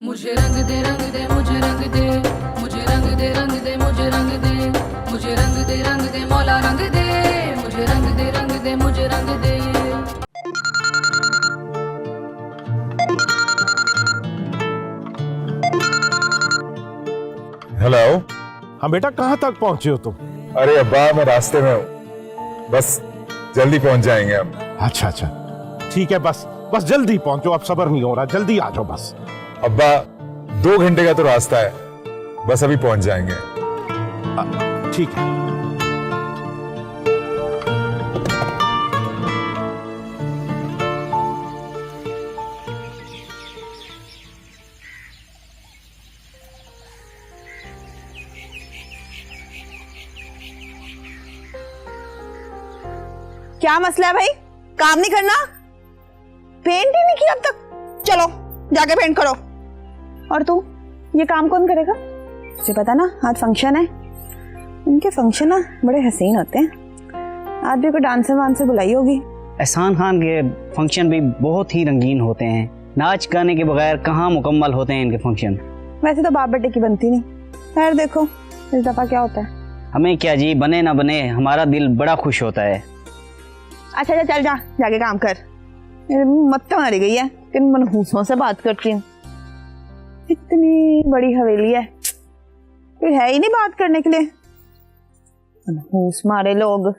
मुझे रंग दे रंग दे मुझे रंग दे, मुझे रंग दे रंग दे मुझे रंग दे, मुझे रंग दे मौला रंग दे, मुझे रंग दे मुझे रंग दे। हेलो। हाँ बेटा, कहाँ तक पहुंचे हो तुम? अरे अब्बा, मैं रास्ते में हूँ, बस जल्दी पहुंच जाएंगे हम। अच्छा अच्छा, ठीक है, बस बस जल्दी पहुंचो, अब सब्र नहीं हो रहा, जल्दी आ जाओ बस। अब्बा 2 घंटे का तो रास्ता है, बस अभी पहुंच जाएंगे। ठीक है। क्या मसला है भाई? काम नहीं करना? पेंट ही नहीं किया अब तक? चलो जाके पेंट करो। और तू, ये काम कौन करेगा? तुझे पता ना आज फंक्शन है। इनके फंक्शन ना बड़े हसीन होते हैं। आज भी कोई डांसर वांसर बुलाई होगी। एहसान खान के फंक्शन भी बहुत ही रंगीन होते हैं। नाच गाने के बगैर कहाँ मुकम्मल होते हैं इनके फंक्शन। वैसे तो बाप बेटे की बनती नहीं। खैर देखो इस दफा क्या होता है। हमें क्या जी, बने ना बने हमारा दिल बड़ा खुश होता है। अच्छा चल जा, जाके काम कर। मेरे मुंह मत तो मारी गई है, किन मनहूसों से बात करती हूँ। इतनी बड़ी हवेली है, कोई है ही नहीं बात करने के लिए। मनहूस मारे लोग।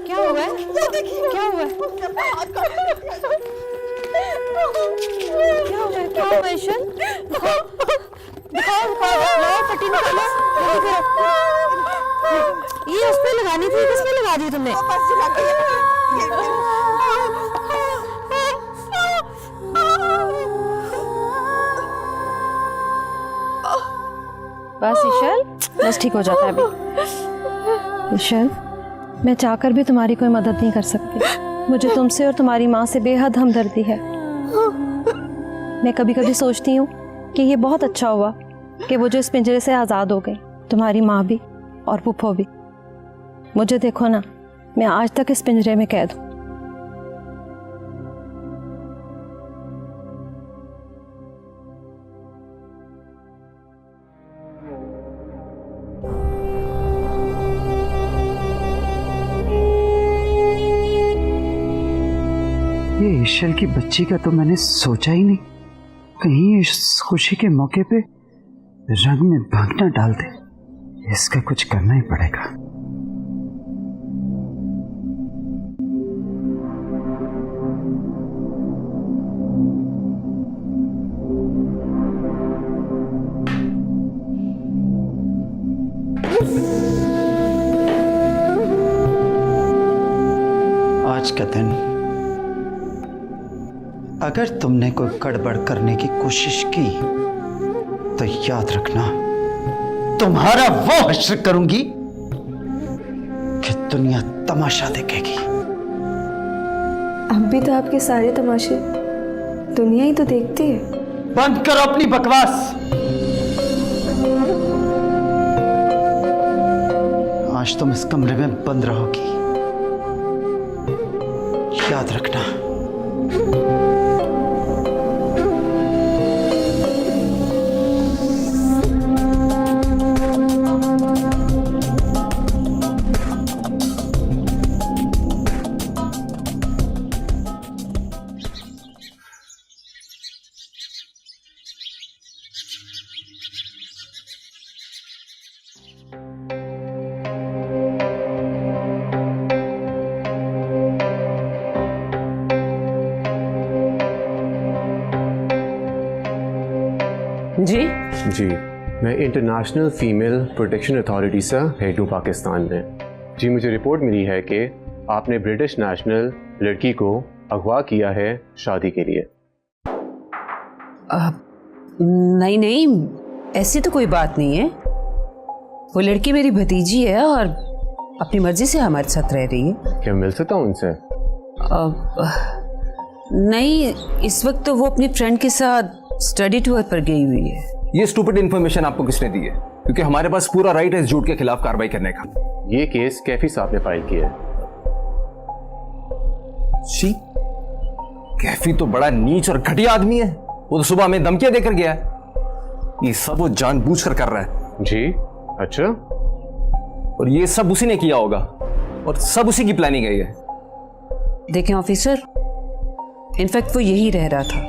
क्या हुआ है? क्या हुआ है? क्या हुआ है? क्या हुआ है ईशन? दिखाओ पट्टी निकालो। ये उस पे लगानी थी, किस पे लगा दी तुमने? बस ईशल, बस ठीक हो जाता है अभी। ईशल, मैं चाहकर भी तुम्हारी कोई मदद नहीं कर सकती। मुझे तुमसे और तुम्हारी माँ से बेहद हमदर्दी है। मैं कभी कभी सोचती हूँ कि ये बहुत अच्छा हुआ कि वो जो इस पिंजरे से आज़ाद हो गई, तुम्हारी माँ भी और पुप्पो भी। मुझे देखो ना, मैं आज तक इस पिंजरे में कैद हूँ। ये ईशल की बच्ची का तो मैंने सोचा ही नहीं। कहीं इस खुशी के मौके पे रंग में भांग ना डाल दे। इसका कुछ करना ही पड़ेगा। आज का दिन अगर तुमने कोई गड़बड़ करने की कोशिश की तो याद रखना, तुम्हारा वो हश्र करूंगी कि दुनिया तमाशा देखेगी। अब भी तो आपके सारे तमाशे दुनिया ही तो देखती है। बंद करो अपनी बकवास। आज तुम इस कमरे में बंद रहोगी, याद रखना। जी, मैं इंटरनेशनल फीमेल प्रोटेक्शन अथॉरिटी से हेड हूँ पाकिस्तान में। जी, मुझे रिपोर्ट मिली है कि आपने ब्रिटिश नेशनल लड़की को अगवा किया है शादी के लिए। नहीं नहीं, ऐसी तो कोई बात नहीं है। वो लड़की मेरी भतीजी है और अपनी मर्जी से हमारे साथ रह रही है। क्या मिल सकता हूँ उनसे? नहीं, इस वक्त तो वो अपनी फ्रेंड के साथ स्टडी टूर पर गई हुई है। ये स्टूपिड इन्फॉर्मेशन आपको किसने दी है? क्योंकि हमारे पास पूरा राइट है इस झूठ के खिलाफ कार्रवाई करने का। ये केस कैफी साहब ने फाइल किया है। शी, कैफी तो बड़ा नीच और घटिया आदमी है। वो तो सुबह हमें धमकियां देकर गया है। ये सब वो जानबूझकर कर रहा है। जी, अच्छा। और ये सब उसी ने किया होगा और सब उसी की प्लानिंग है ये। देखें ऑफिसर, इनफैक्ट वो यही रह रहा था,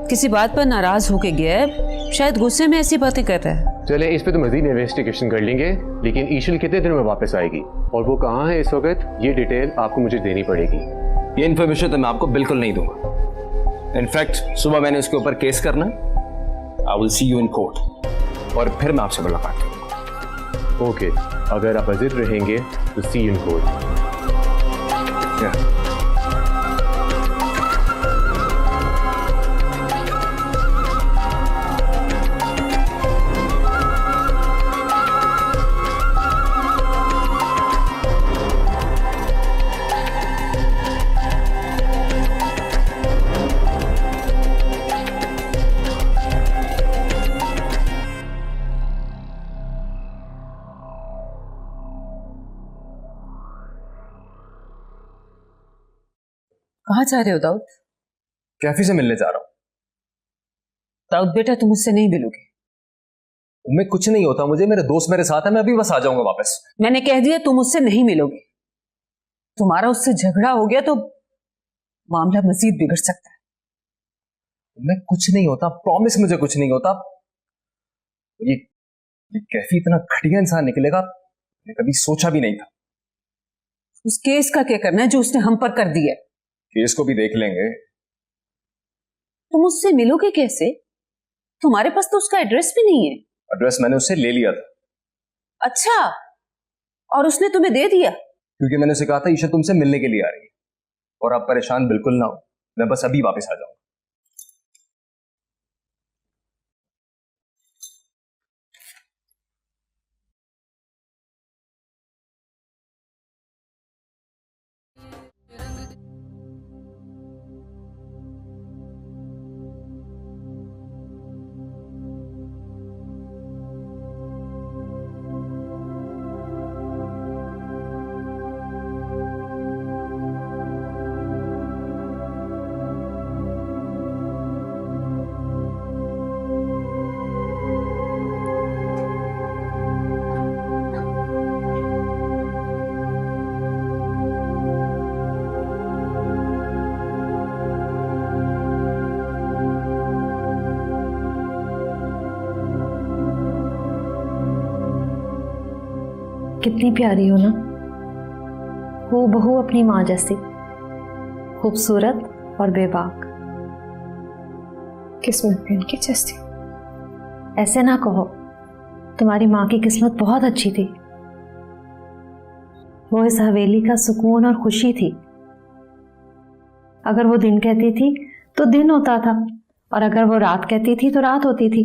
किसी बात पर नाराज होके गया है, शायद गुस्से में ऐसी बातें कर रहा है। चले, इस पे तो मजीद इन्वेस्टिगेशन कर लेंगे, लेकिन ईशल कितने दिनों में वापस आएगी और वो कहाँ है इस वक्त, ये डिटेल आपको मुझे देनी पड़ेगी। ये इन्फॉर्मेशन तो मैं आपको बिल्कुल नहीं दूंगा। इनफैक्ट सुबह मैंने उसके ऊपर केस करना। I will see you in court और फिर मैं आपसे मुलाकात करूंगा। ओके, अगर आप हाजिर रहेंगे तो सी यू इन कोर्ट। कहाँ जा रहे हो दाऊद? कैफी से मिलने जा रहा हूँ। दाऊद बेटा, तुम मुझसे नहीं मिलोगे। मैं कुछ नहीं होता, मुझे मेरे दोस्त मेरे साथ है, मैं अभी बस आ जाऊंगा वापस। मैंने कह दिया तुम मुझसे नहीं मिलोगे। तुम्हारा उससे झगड़ा हो गया तो मामला मजीद बिगड़ सकता है। मैं कुछ नहीं होता, प्रॉमिस, मुझे कुछ नहीं होता। ये कैफी इतना घटिया इंसान निकलेगा मैंने कभी सोचा भी नहीं था। उस केस का क्या करना है जो उसने हम पर कर दिया? केस को भी देख लेंगे। तुम उससे मिलोगे कैसे? तुम्हारे पास तो उसका एड्रेस भी नहीं है। एड्रेस मैंने उससे ले लिया था। अच्छा, और उसने तुम्हें दे दिया? क्योंकि मैंने उसे कहा था ईशा तुमसे मिलने के लिए आ रही है और आप परेशान बिल्कुल ना हो, मैं बस अभी वापस आ जाऊंगा। कितनी प्यारी हो ना, हो बहू अपनी माँ जैसी, खूबसूरत और बेबाक। किस्मत भी उनकी जैसी। ऐसे ना कहो, तुम्हारी माँ की किस्मत बहुत अच्छी थी। वो इस हवेली का सुकून और खुशी थी। अगर वो दिन कहती थी तो दिन होता था और अगर वो रात कहती थी तो रात होती थी।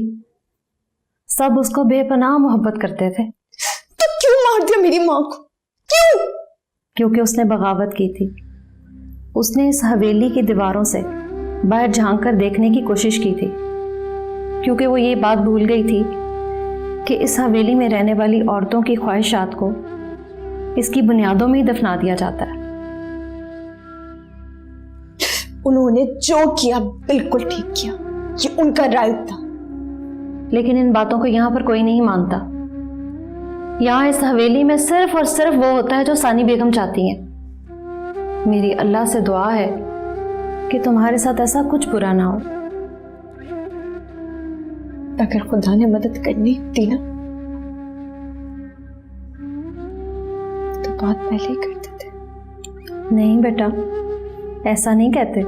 सब उसको बेपनाह मोहब्बत करते थे। तो क्यों मार दिया मेरी माँ को? क्यों? क्योंकि उसने बगावत की थी। उसने इस हवेली की दीवारों से बाहर झांक कर देखने की कोशिश की थी, क्योंकि वो ये बात भूल गई थी कि इस हवेली में रहने वाली औरतों की ख्वाहिशात को इसकी बुनियादों में ही दफना दिया जाता है। उन्होंने जो किया बिल्कुल ठीक किया, ये उनका राइट था। लेकिन इन बातों को यहाँ पर कोई नहीं मानता। यहाँ इस हवेली में सिर्फ और सिर्फ वो होता है जो सानी बेगम चाहती हैं। मेरी अल्लाह से दुआ है कि तुम्हारे साथ ऐसा कुछ बुरा ना हो। अगर खुदा ने मदद करनी होती ना तो बात पहले ही करते थे। नहीं बेटा, ऐसा नहीं कहते।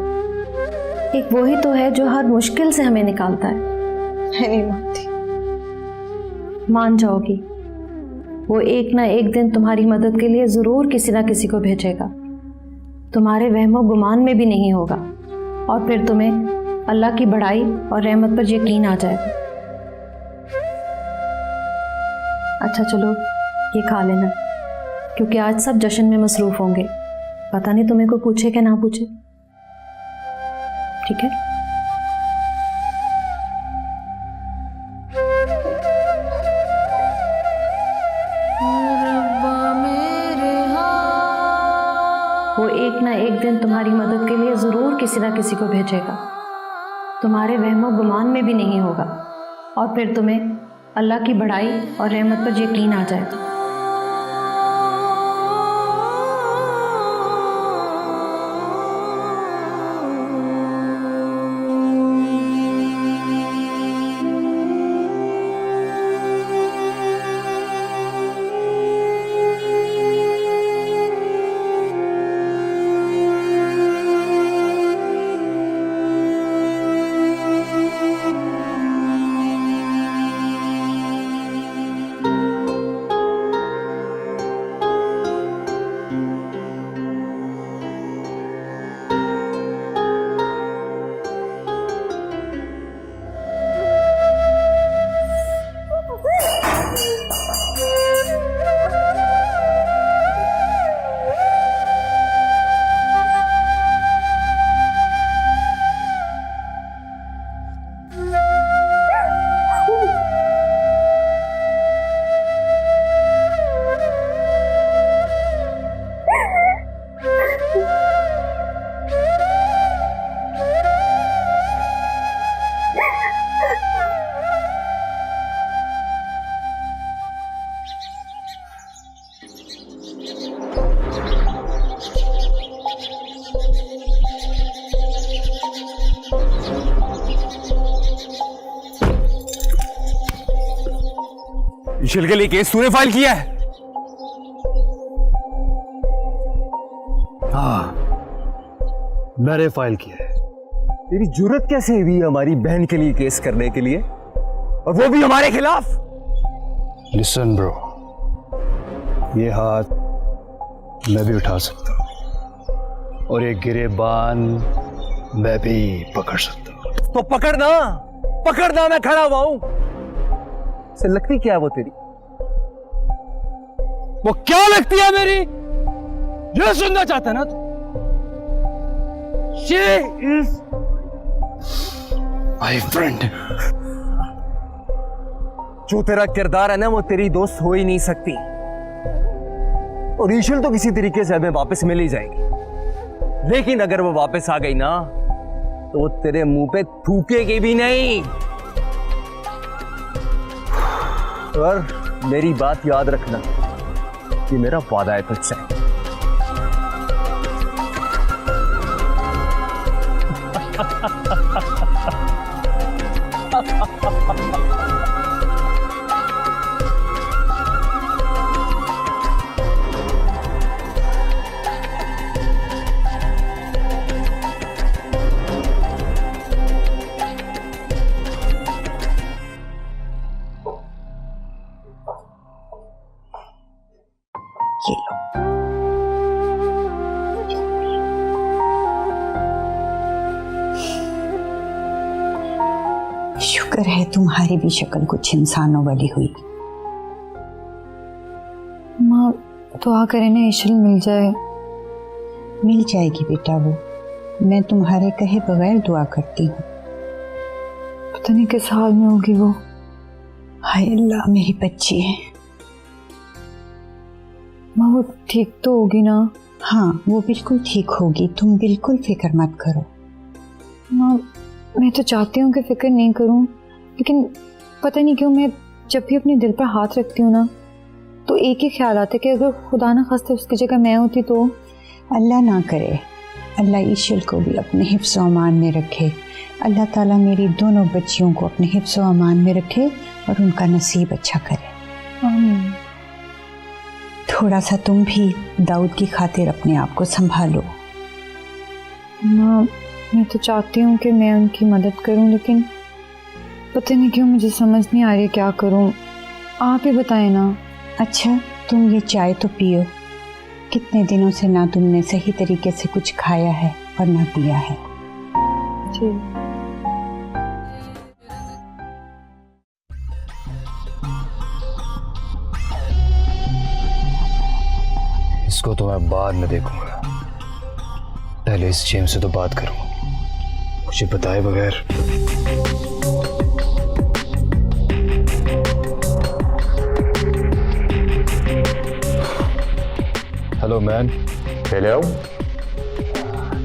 एक वो ही तो है जो हर मुश्किल से हमें निकालता है। मैं नहीं मानती। मान जाओगी, वो एक ना एक दिन तुम्हारी मदद के लिए जरूर किसी ना किसी को भेजेगा। तुम्हारे वहमो गुमान में भी नहीं होगा और फिर तुम्हें अल्लाह की बड़ाई और रहमत पर यकीन आ जाएगा। अच्छा चलो ये खा लेना, क्योंकि आज सब जश्न में मसरूफ होंगे। पता नहीं तुम्हें कोई पूछे कि ना पूछे। ठीक है? वो एक ना एक दिन तुम्हारी मदद के लिए जरूर किसी ना किसी को भेजेगा। तुम्हारे वहमो गुमान में भी नहीं होगा और फिर तुम्हें अल्लाह की बड़ाई और रहमत पर यकीन आ जाएगा। इशल के लिए केस तूने फाइल किया है? हाँ, मैंने फाइल किया है। तेरी जुर्रत कैसे हुई हमारी बहन के लिए केस करने के लिए, और वो भी हमारे खिलाफ? लिसन ब्रो, ये हाथ मैं भी उठा सकता हूं और ये गिरेबान मैं भी पकड़ सकता हूं। तो पकड़ना, मैं खड़ा हुआ हूं। से लगती क्या है वो तेरी? वो क्या लगती है मेरी? ये सुनना चाहता ना तू? She is my friend. जो तेरा किरदार है ना, वो तेरी दोस्त हो ही नहीं सकती। और ईशल तो किसी तरीके से हमें वापस मिल ही जाएगी, लेकिन अगर वो वापस आ गई ना तो वो तेरे मुंह पे थूकेगी भी नहीं। और मेरी बात याद रखना, ये मेरा वादा है तुझसे। ये लो। शुक्र है तुम्हारी भी शक्ल कुछ इंसानों वाली हुई। माँ दुआ करें ना ईशल मिल जाए। मिल जाएगी बेटा, वो मैं तुम्हारे कहे बगैर दुआ करती हूँ। पता नहीं किस हाल में होगी वो। हाय अल्लाह, मेरी बच्ची है। माँ वो ठीक तो होगी ना? हाँ वो बिल्कुल ठीक होगी, तुम बिल्कुल फिक्र मत करो। माँ मैं तो चाहती हूँ कि फिक्र नहीं करूँ, लेकिन पता नहीं क्यों मैं जब भी अपने दिल पर हाथ रखती हूँ ना तो एक ही ख्याल आता है कि अगर खुदा ना खास्ते उसकी जगह मैं होती तो। अल्लाह ना करे, अल्लाह ईशल को भी अपने हिफ्ज़ व अमान में रखे। अल्लाह ताला मेरी दोनों बच्चियों को अपने हिफ्ज़ व अमान में रखे और उनका नसीब अच्छा करे। आमीन। थोड़ा सा तुम भी दाऊद की खातिर अपने आप को संभालो। माँ मैं तो चाहती हूँ कि मैं उनकी मदद करूँ, लेकिन पता नहीं क्यों मुझे समझ नहीं आ रही क्या करूँ। आप ही बताएं ना। अच्छा तुम ये चाय तो पियो, कितने दिनों से ना तुमने सही तरीके से कुछ खाया है और ना पिया है। जी। इसको तो मैं बाद में देखूंगा, पहले इस जेम्स से तो बात करूंगा, मुझे बताए बगैर। Hello man. Hello.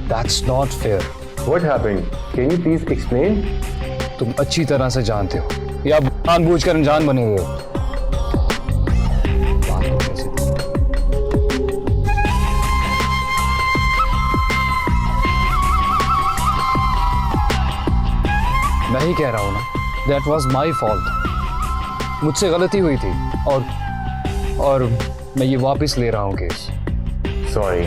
That's not fair. What happened? Can you please explain? तुम अच्छी तरह से जानते हो या जानबूझकर अनजान बने हुए हो। मैं ही कह रहा हूं ना, That was my fault. मुझसे गलती हुई थी और मैं ये वापस ले रहा हूं केस। Sorry.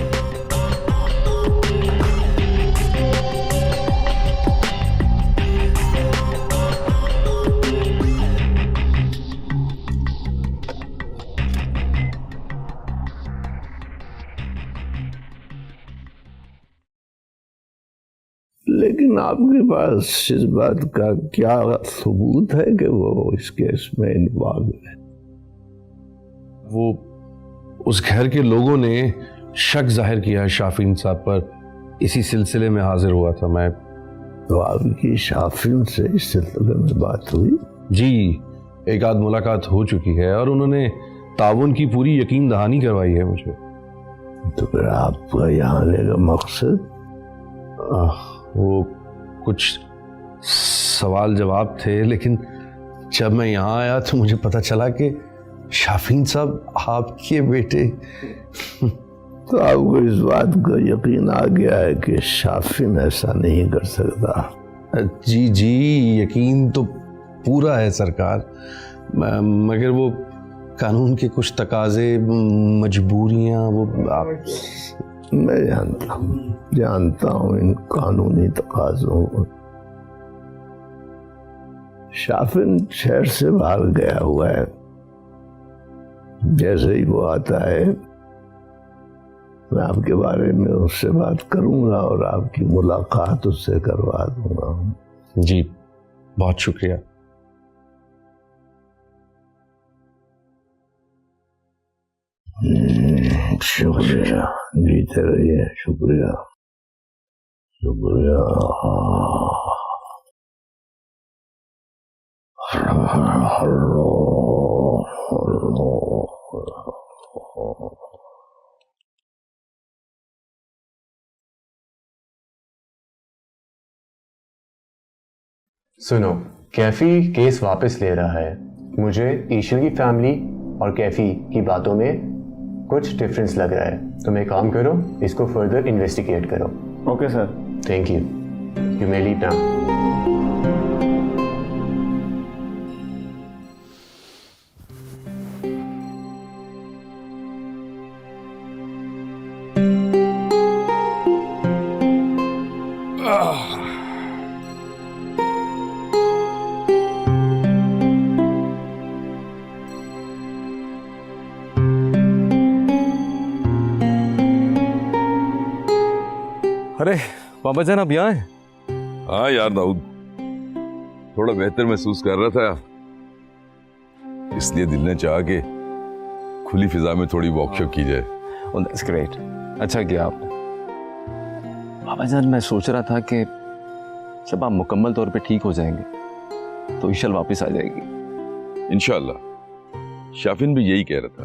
लेकिन आपके पास इस बात का क्या सबूत है कि वो इस केस में इन्वॉल्व है? वो उस घर के लोगों ने शक जाहिर किया है शाफीन साहब पर, इसी सिलसिले में हाजिर हुआ था मैं। तो आपकी शाफीन से इस सिलसिले में बात हुई? जी, एक आध मुलाकात हो चुकी है और उन्होंने ताउन की पूरी यकीन दहानी करवाई है मुझे। तो फिर आपका यहाँ आने का मकसद? वो कुछ सवाल जवाब थे, लेकिन जब मैं यहाँ आया तो मुझे पता चला कि शाफीन साहब आपके बेटे। तो आपको इस बात का यकीन आ गया है कि शाफीन ऐसा नहीं कर सकता? जी जी, यकीन तो पूरा है सरकार, मगर वो कानून के कुछ तकाजे, मजबूरियां, वो आप। मैं जानता हूँ इन कानूनी तकाजों को। शाफिन शहर से बाहर गया हुआ है, जैसे ही वो आता है मैं आपके बारे में उससे बात करूंगा और आपकी मुलाकात उससे करवा दूंगा। जी, बहुत शुक्रिया। शुक्रिया, जीते रहिए। शुक्रिया शुक्रिया। सुनो, कैफी केस वापस ले रहा है। मुझे ईशल की फैमिली और कैफी की बातों में कुछ डिफरेंस लग रहा है। तुम एक काम करो, इसको फर्दर इन्वेस्टिगेट करो। Okay sir. Thank you. You may leave now. अरे बाबा जान, आप यहाँ हैं? हाँ यार दाऊद, थोड़ा बेहतर महसूस कर रहा था, इसलिए दिल ने चाहा कि खुली फिजा में थोड़ी वॉकशॉप की जाए। Oh, that's great. अच्छा किया आपने। बाबा जान, मैं सोच रहा था कि जब आप मुकम्मल तौर पे ठीक हो जाएंगे तो ईशल वापस आ जाएगी। इंशाल्लाह। शाफिन भी यही कह रहा था।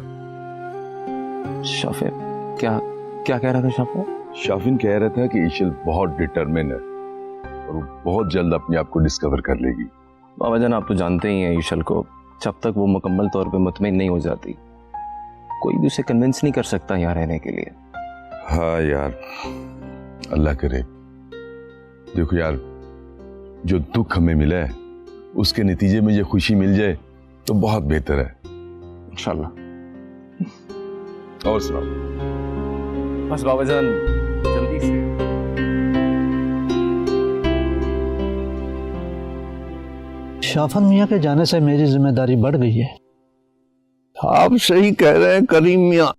शाफिन क्या क्या कह रहा था शाफिन? शाफिन कह रहा था कि ईशल बहुत डिटरमिन है और वो बहुत जल्द अपने आप को डिस्कवर कर लेगी। बाबा जान आप तो जानते ही हैं ईशल को, जब तक वो मुकम्मल तौर पे मुतमईन नहीं हो जाती कोई भी उसे कन्विंस नहीं कर सकता यहाँ रहने के लिए। हाँ यार, अल्लाह करे। देखो यार, जो दुख हमें मिला है उसके नतीजे में ये खुशी मिल जाए तो बहुत बेहतर है इंशाल्लाह। और सुनाओ। बस बाबा जान जल्दी से। शाफन मियाँ के जाने से मेरी जिम्मेदारी बढ़ गई है। आप सही कह रहे हैं करीम मियाँ।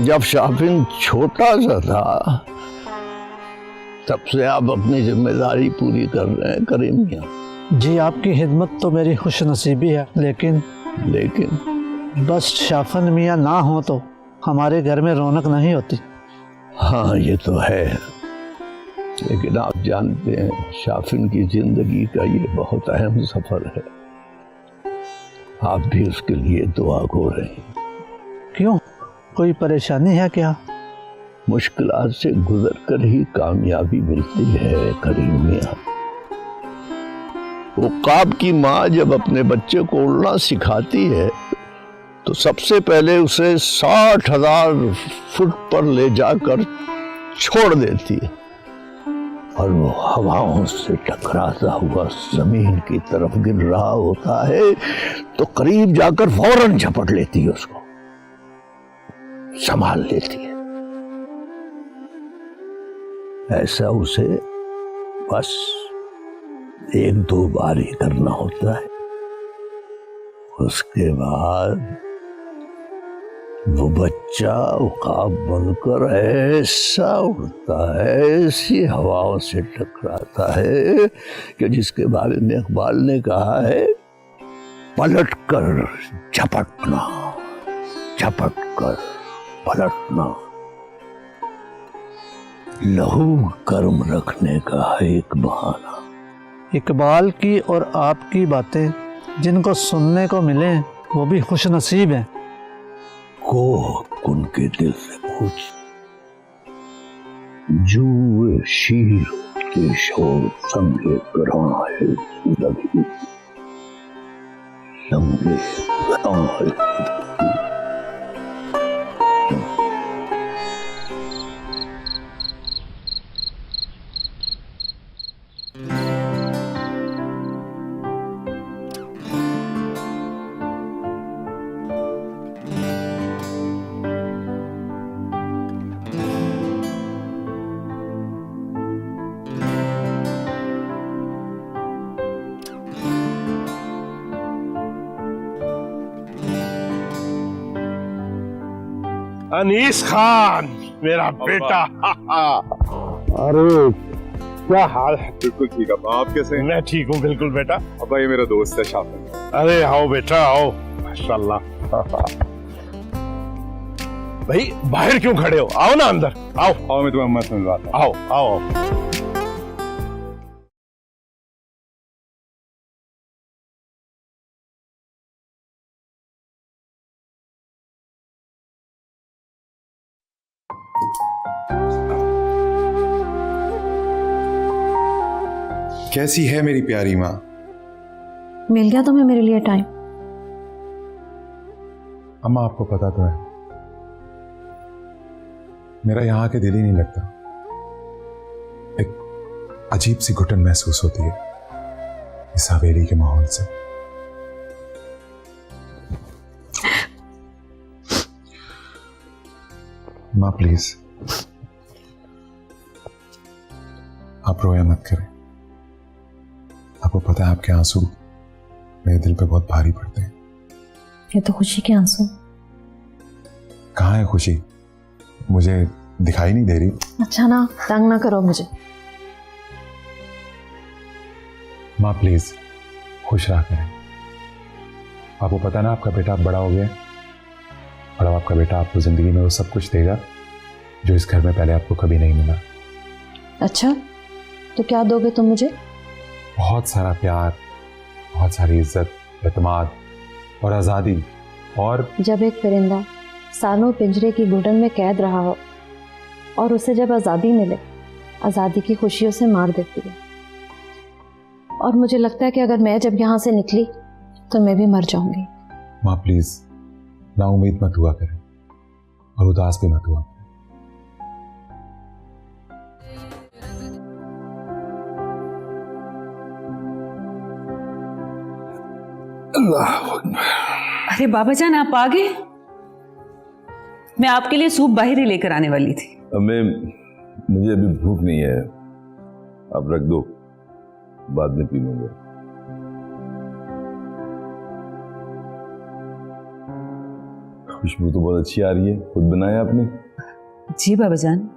जब शाफिन छोटा सा था तब से आप अपनी जिम्मेदारी पूरी कर रहे हैं करीम मियाँ। जी आपकी खिदमत तो मेरी खुश नसीबी है, लेकिन बस शाफन मियाँ ना हो तो हमारे घर में रौनक नहीं होती। हाँ ये तो है, लेकिन आप जानते हैं शाफिन की जिंदगी का ये बहुत अहम सफर है। आप भी उसके लिए दुआ को रहे। क्यों, कोई परेशानी है क्या? मुश्किलात से गुजर कर ही कामयाबी मिलती है करीम मियाँ। उकाब की माँ जब अपने बच्चे को उड़ना सिखाती है तो सबसे पहले उसे 60,000 फुट पर ले जाकर छोड़ देती है और वो हवाओं से टकराता हुआ जमीन की तरफ गिर रहा होता है तो करीब जाकर फौरन झपट लेती है, उसको संभाल लेती है। ऐसा उसे बस 1-2 बार ही करना होता है। उसके बाद वो बच्चा उकाब बनकर ऐसा उड़ता है, ऐसी हवाओं से टकराता है कि जिसके बारे में इकबाल ने कहा है, पलट कर झपटना, झपट कर पलटना। लहू गर्म रखने का है एक बहाना। इकबाल की और आपकी बातें जिनको सुनने को मिले वो भी खुश नसीब हैं। को उनके दिल से पूछ, जुए शीर के शोर संगे ग्रां है लगी, संगे ग्रां है। अनीस खान मेरा बेटा। अरे क्या हाल है? बिल्कुल ठीक है। आप कैसे हैं? मैं ठीक हूँ बिल्कुल बेटा। अब्बा ये मेरा दोस्त है शाफिन। अरे आओ बेटा आओ, माशाल्लाह। भाई बाहर क्यों खड़े हो, आओ ना अंदर आओ। आओ मैं तुम्हें अम्मा से मिलवाता हूं। आओ आओ। कैसी है मेरी प्यारी माँ? मिल गया तुम्हें मेरे लिए टाइम? अम्मा आपको पता तो है मेरा यहाँ के दिल ही नहीं लगता। एक अजीब सी घुटन महसूस होती है इस हवेली के माहौल से। माँ प्लीज आप रोया मत करें। आपको पता है आपके आंसू मेरे दिल पे बहुत भारी पड़ते हैं। ये तो खुशी के आंसू। कहाँ है खुशी? मुझे दिखाई नहीं दे रही। अच्छा ना, तंग ना करो मुझे। माँ प्लीज खुश रहा करें। आपको पता ना आपका बेटा अब बड़ा हो गया है और अब आपका बेटा आपको जिंदगी में वो सब कुछ देगा जो इस घर में पहले आपको कभी नहीं मिला। अच्छा तो क्या दोगे तुम मुझे? बहुत सारा प्यार, बहुत सारी इज्जत, एतमाद और आज़ादी। और जब एक परिंदा सालों पिंजरे की घुटन में कैद रहा हो और उसे जब आज़ादी मिले, आज़ादी की खुशी उसे मार देती है। और मुझे लगता है कि अगर मैं जब यहाँ से निकली तो मैं भी मर जाऊंगी। माँ प्लीज ना उम्मीद मत हुआ करें और उदास भी मत हुआ करें। अरे बाबा जान, आप आ गए? मैं आपके लिए सूप बाहर ही लेकर आने वाली थी। मुझे अभी भूख नहीं है, आप रख दो, बाद में पी लूंगा। खुशबू तो बहुत अच्छी आ रही है, खुद बनाया आपने? जी बाबा जान।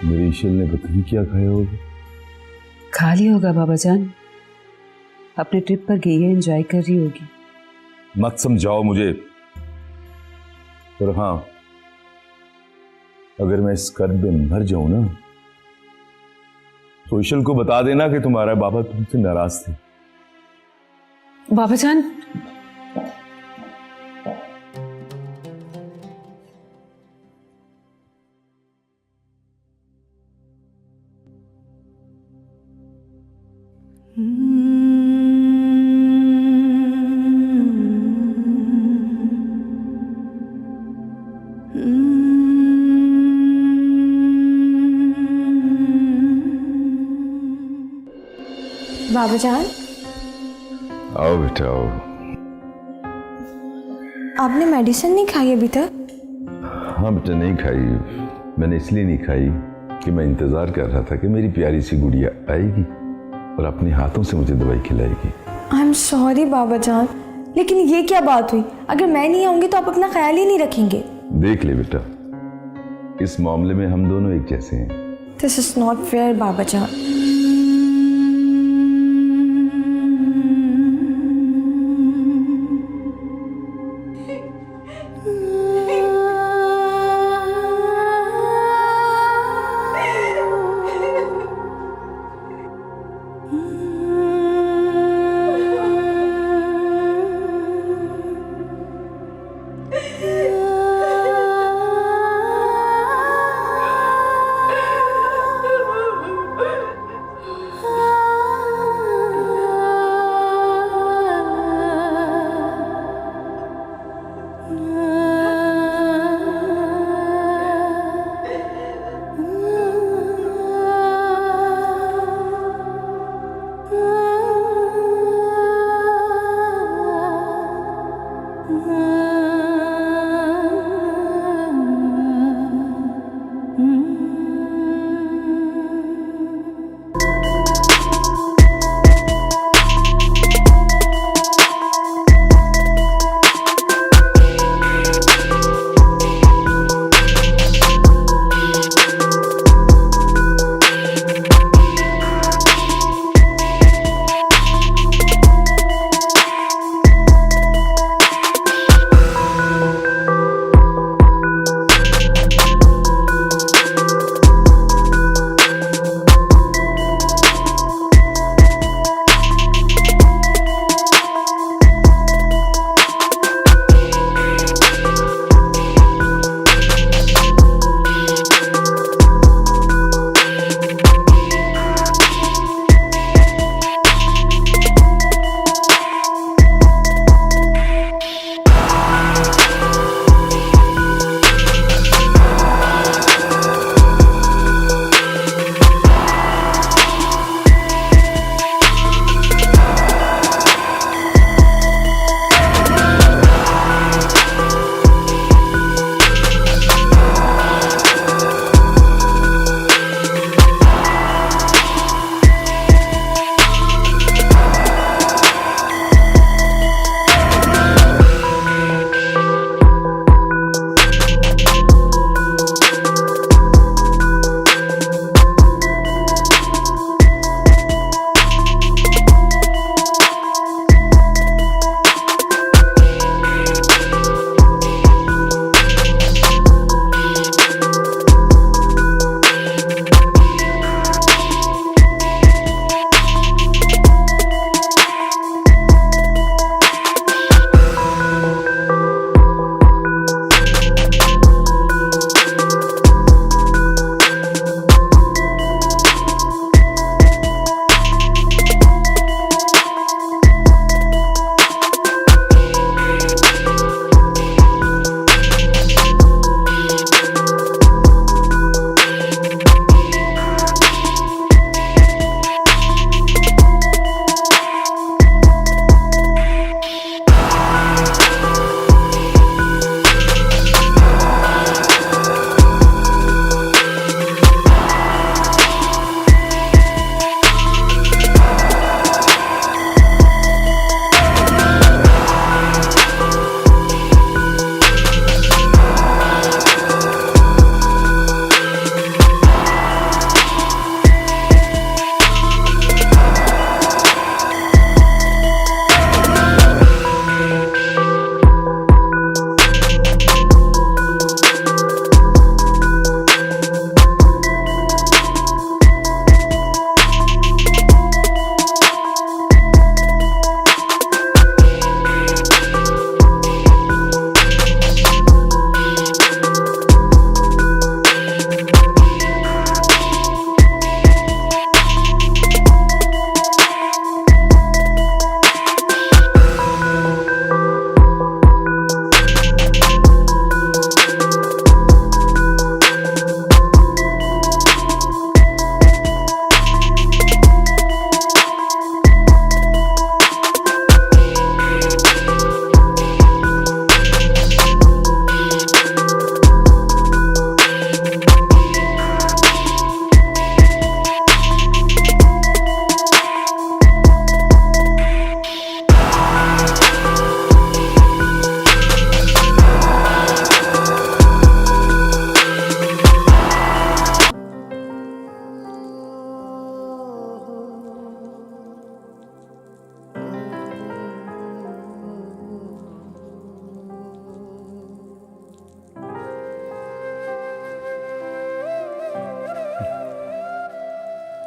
मेरी ईशल ने पता नहीं क्या खाया होगा। खा लिया होगा बाबा जान, अपने ट्रिप पर गई है, एंजॉय कर रही होगी। मत समझाओ मुझे, पर हाँ, अगर मैं इस कर्ज में मर जाऊं ना, तो ईशल को बता देना कि तुम्हारा बाबा तुमसे नाराज थे। बाबा जान, बाबा जान, आओ बेटा आओ। आपने मेडिसिन नहीं खाई अभी तक? हाँ बेटा, नहीं खाई। मैंने इसलिए नहीं खाई कि मैं इंतजार कर रहा था कि मेरी प्यारी सी गुड़िया आएगी और अपने हाथों से मुझे दवाई खिलाएगी। आई एम सॉरी बाबा जान, लेकिन ये क्या बात हुई? अगर मैं नहीं आऊंगी तो आप अपना ख्याल ही नहीं रखेंगे। देख ले बेटा, इस मामले में हम दोनों एक जैसे हैं। दिस इज नॉट फेयर बाबा जान।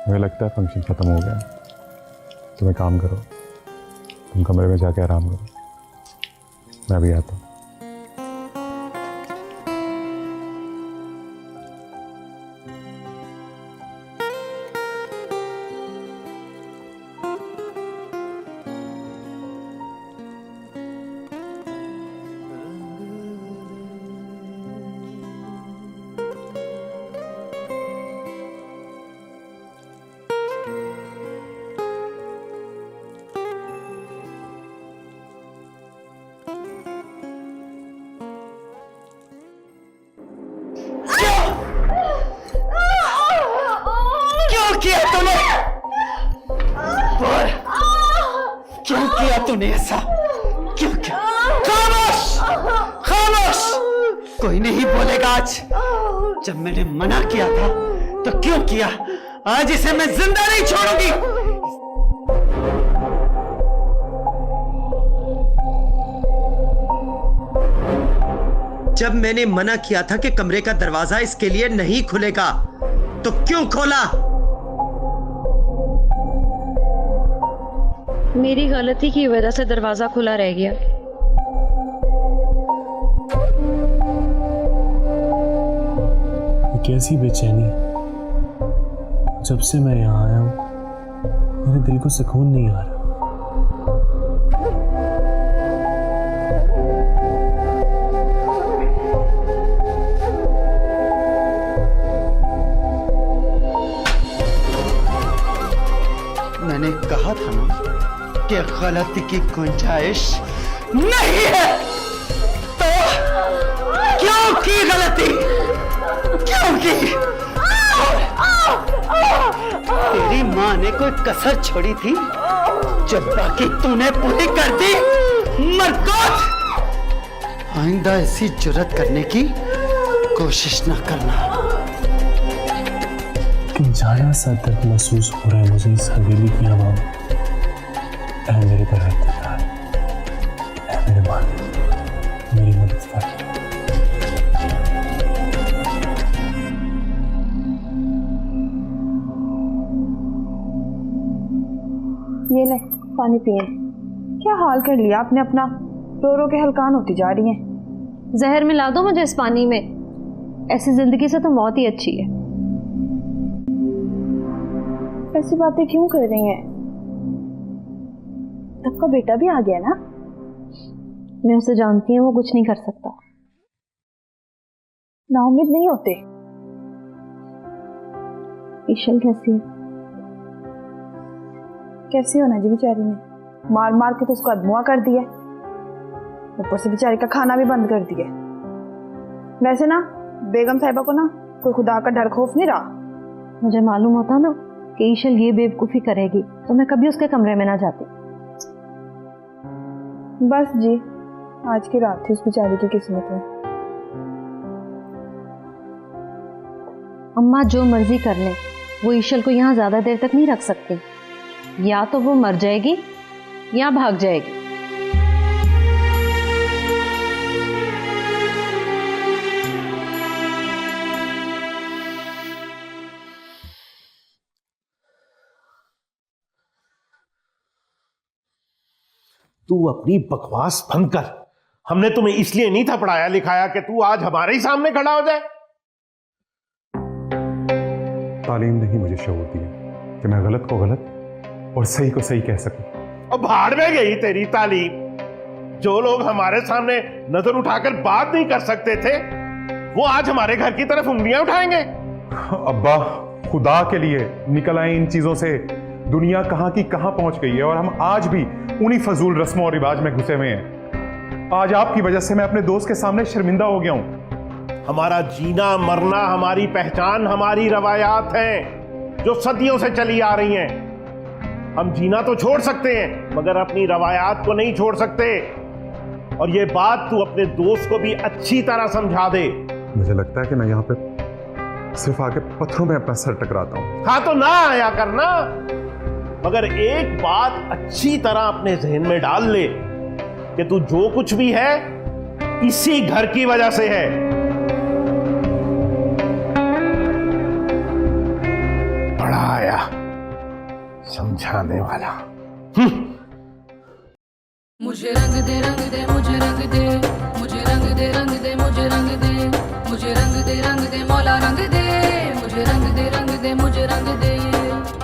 मुझे लगता है फंक्शन ख़त्म हो गया है। तुम एक काम करो, तुम कमरे में जाके आराम करो, मैं भी आता हूँ। किया तूने? बोल, क्यों किया तूने ऐसा? क्यों किया? खामोश! खामोश! कोई नहीं बोलेगा आज। जब मैंने मना किया था तो क्यों किया? आज इसे मैं जिंदा नहीं छोड़ूंगी। जब मैंने मना किया था कि कमरे का दरवाजा इसके लिए नहीं खुलेगा, तो क्यों खोला? मेरी गलती की वजह से दरवाजा खुला रह गया। कैसी बेचैनी, जब से मैं यहाँ आया हूँ मेरे दिल को सुकून नहीं आ रहा। मैंने कहा था ना कि गलती की गुंजाइश नहीं है, तो क्यों की गलती? क्यों की? तेरी माँ ने कोई कसर छोड़ी थी जो बाकी तूने पूरी कर दी? मरकूत! आइंदा ऐसी जुर्रत करने की कोशिश ना करना। जाया सा दर्द महसूस हो रहा है मुझे इस हवेली की हवा में। ऐ मेरे परवरदिगार, ऐ मेरे मालिक, मेरी मदद कर। ये ले पानी पिए। क्या हाल कर लिया आपने अपना, रो रो के हलकान होती जा रही हैं। जहर मिला दो मुझे इस पानी में, ऐसी जिंदगी से तो मौत ही अच्छी है। ऐसी बातें क्यों कर रही हैं? तब का बेटा भी आ गया ना। मैं उसे जानती हूँ, वो कुछ नहीं कर सकता। नाउम्मीद नहीं होते। ईशल कैसी है? कैसी होना जी, बेचारी ने मार मार के तो उसको अधमुआ कर दिया, ऊपर से बेचारी का खाना भी बंद कर दिया। वैसे ना बेगम साहिबा को ना कोई खुदा का डर खौफ नहीं रहा। मुझे मालूम होता ना कि ईशल ये बेवकूफ़ी करेगी तो मैं कभी उसके कमरे में ना जाती। बस जी, आज की रात थी उस बेचारी की किस्मत में। अम्मा जो मर्जी कर ले, वो ईशल को यहाँ ज्यादा देर तक नहीं रख सकती। या तो वो मर जाएगी या भाग जाएगी। तू अपनी बकवास बंद कर। हमने तुम्हें इसलिए नहीं था पढ़ाया लिखाया कि तू आज हमारे ही सामने खड़ा हो जाए। तालीम नहीं मुझे शऊर दिया कि मैं गलत को गलत और सही को सही कह सकूं। अब भाड़ में गई तेरी तालीम। जो लोग हमारे सामने नजर उठाकर बात नहीं कर सकते थे, वो आज हमारे घर की तरफ उंगलियां उठाएंगे। अब्बा, खुदा के लिए निकल आए इन चीजों से। दुनिया कहां की कहां पहुंच गई है और हम आज भी उन्हीं फजूल रस्मों और रिवाज में घुसे हुए हैं। आज आपकी वजह से मैं अपने दोस्त के सामने शर्मिंदा हो गया हूं। हमारा जीना मरना, हमारी पहचान, हमारी रवायात हैं जो सदियों से चली आ रही हैं। हम जीना तो छोड़ सकते हैं मगर अपनी रवायात को नहीं छोड़ सकते। और ये बात तू अपने दोस्त को भी अच्छी तरह समझा दे। मुझे लगता है कि मैं यहाँ पे सिर्फ आके पत्थरों में अपना सर टकराता हूँ। हाँ तो ना आया करना, मगर एक बात अच्छी तरह अपने जहन में डाल ले कि तू जो कुछ भी है इसी घर की वजह से है। बड़ा आया। समझाने वाला। मुझे रंग दे मुझे रंग दे, मुझे रंग दे मुझे रंग दे, मुझे रंग दे मौला रंग दे, मुझे रंग दे मुझे रंग दे।